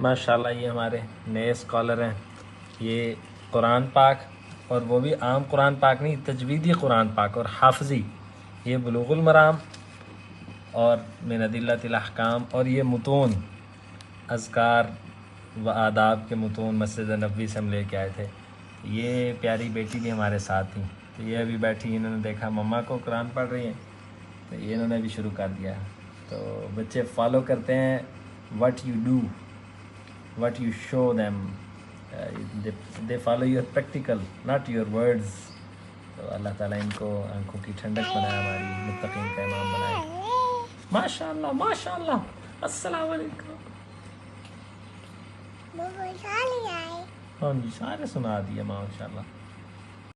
माशाल्लाह ये हमारे नए स्कॉलर हैं। ये कुरान पाक, और वो भी आम कुरान पाक नहीं, तजवीदी कुरान पाक और हाफजी। ये बुलूगुल मराम और मिन अदिल्लतिल अहकाम, और ये मुतून अज़कार व आदाब के मुतून मस्जिद नबवी से हम लेके आए थे। ये प्यारी बेटी भी हमारे साथ थी, तो ये अभी बैठी, इन्होंने देखा मम्मा को कुरान पढ़ रही हैं, तो ये इन्होंने भी शुरू कर दिया। तो बच्चे फॉलो करते हैं what you do, what you show them, they follow your practical not your words. तो अल्लाह ताला इनको आंखों की ठंडक बनाए, हमारी मुत्तकीन का इमाम बनाए। माशाअल्लाह माशाअल्लाह, अस्सलाम वालेकुम। हाँ जी, सारे सुना दिया माशाअल्लाह।